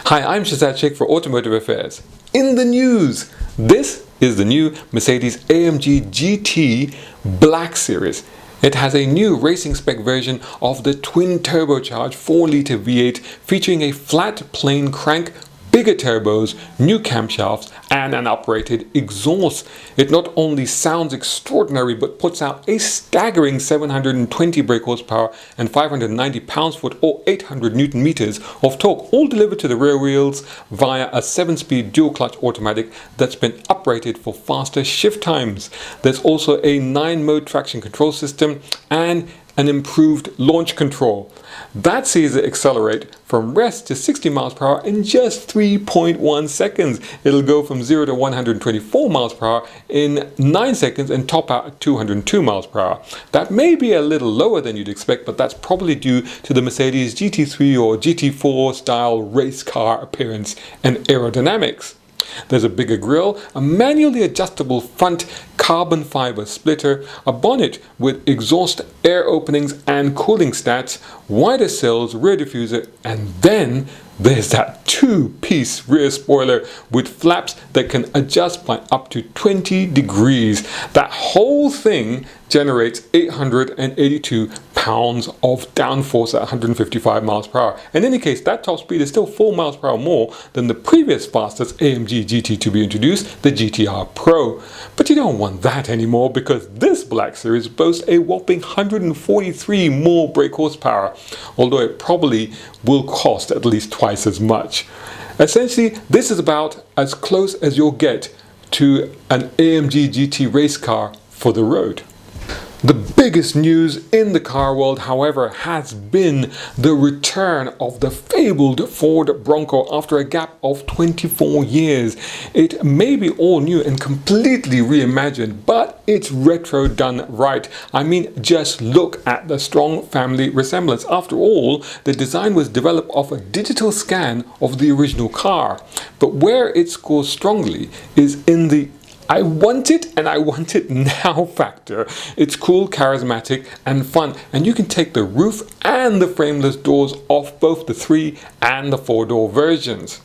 Hi, I'm Shahzad Sheikh for Automotive Affairs. In the news, this is the new Mercedes-AMG GT Black Series. It has a new racing spec version of the twin turbocharged 4-litre V8 featuring a flat plane crank, bigger turbos, new camshafts and an uprated exhaust. It not only sounds extraordinary but puts out a staggering 720 brake horsepower and 590 pounds-foot or 800 newton meters of torque, all delivered to the rear wheels via a 7-speed dual-clutch automatic that's been uprated for faster shift times. There's also a 9-mode traction control system and an improved launch control. That sees it accelerate from rest to 60 miles per hour in just 3.1 seconds. It'll go from 0 to 124 miles per hour in 9 seconds and top out at 202 miles per hour. That may be a little lower than you'd expect, but that's probably due to the Mercedes GT3 or GT4 style race car appearance and aerodynamics. There's a bigger grille, a manually adjustable front carbon fiber splitter, a bonnet with exhaust air openings and cooling stats, wider sills, rear diffuser, and then there's that 2-piece rear spoiler with flaps that can adjust by up to 20 degrees. That whole thing generates 882 pounds of downforce at 155 miles per hour. In any case, that top speed is still 4 miles per hour more than the previous fastest AMG GT to be introduced, the GTR Pro. But you don't want that anymore because this Black Series boasts a whopping 143 more brake horsepower, although it probably will cost at least twice as much. Essentially, this is about as close as you'll get to an AMG GT race car for the road. The biggest news in the car world, however, has been the return of the fabled Ford Bronco after a gap of 24 years. It may be all new and completely reimagined, but it's retro done right. I mean, just look at the strong family resemblance. After all, the design was developed off a digital scan of the original car. But where it scores strongly is in the I want it and I want it now factor. It's cool, charismatic and fun, and you can take the roof and the frameless doors off both the 3 and the 4-door versions.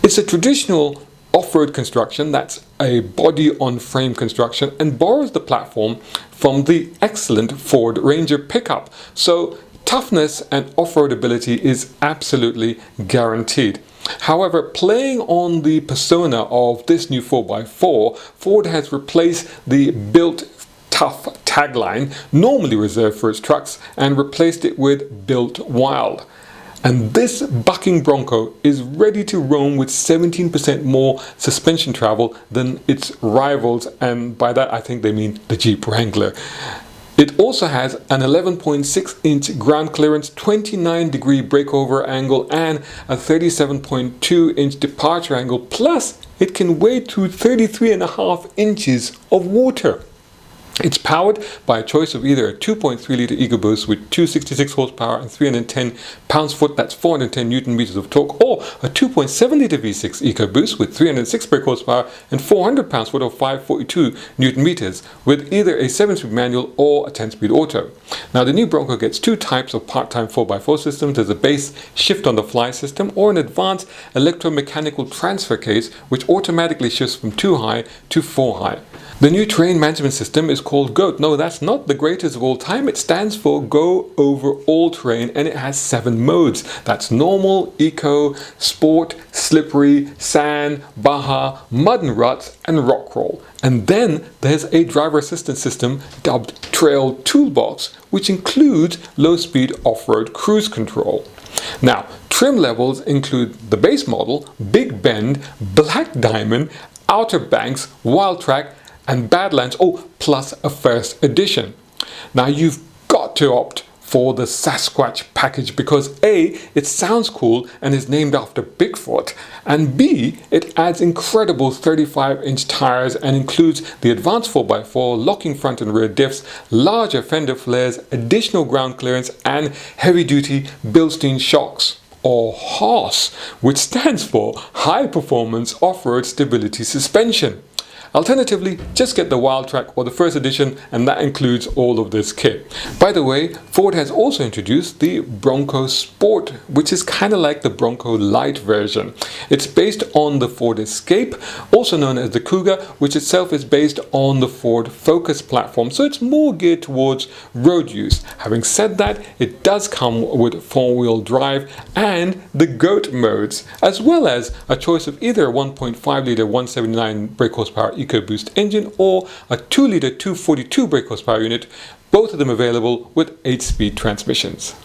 It's a traditional off-road construction that's a body-on-frame construction and borrows the platform from the excellent Ford Ranger pickup. So toughness and off-road ability is absolutely guaranteed. However, playing on the persona of this new 4x4, Ford has replaced the "Built Tough" tagline, normally reserved for its trucks, and replaced it with "Built Wild." And this bucking Bronco is ready to roam with 17% more suspension travel than its rivals, and by that I think they mean the Jeep Wrangler. It also has an 11.6-inch ground clearance, 29-degree breakover angle and a 37.2-inch departure angle, plus it can wade through 33.5 inches of water. It's powered by a choice of either a 2.3-litre EcoBoost with 266 horsepower and 310 pounds-foot, that's 410 newton meters of torque, or a 2.7-litre V6 EcoBoost with 306 brake horsepower and 400 pounds-foot or 542 newton meters, with either a 7-speed manual or a 10-speed auto. Now, the new Bronco gets 2 types of part-time 4x4 systems. There's a base shift-on-the-fly system or an advanced electromechanical transfer case which automatically shifts from 2-high to 4-high. The new terrain management system is called GOAT. No, that's not the greatest of all time. It stands for Go Over All Terrain, and it has 7 modes. That's normal, eco, sport, slippery, sand, baja, mud and ruts, and rock crawl. And then there's a driver assistance system dubbed Trail Toolbox, which includes low-speed off-road cruise control. Now, trim levels include the base model, Big Bend, Black Diamond, Outer Banks, Wild Track, and Badlands, plus a first edition. Now, you've got to opt for the Sasquatch package because A, it sounds cool and is named after Bigfoot, and B, it adds incredible 35-inch tires and includes the advanced 4x4, locking front and rear diffs, larger fender flares, additional ground clearance, and heavy-duty Bilstein shocks, or HOS, which stands for High Performance Off-Road Stability Suspension. Alternatively, just get the Wildtrak or the first edition, and that includes all of this kit. By the way, Ford has also introduced the Bronco Sport, which is kind of like the Bronco Light version. It's based on the Ford Escape, also known as the Cougar, which itself is based on the Ford Focus platform, so it's more geared towards road use. Having said that, it does come with four-wheel drive and the GOAT modes, as well as a choice of either a 1.5 litre 179 brake horsepower EcoBoost engine or a 2 litre 242 brake horsepower unit, both of them available with 8-speed transmissions.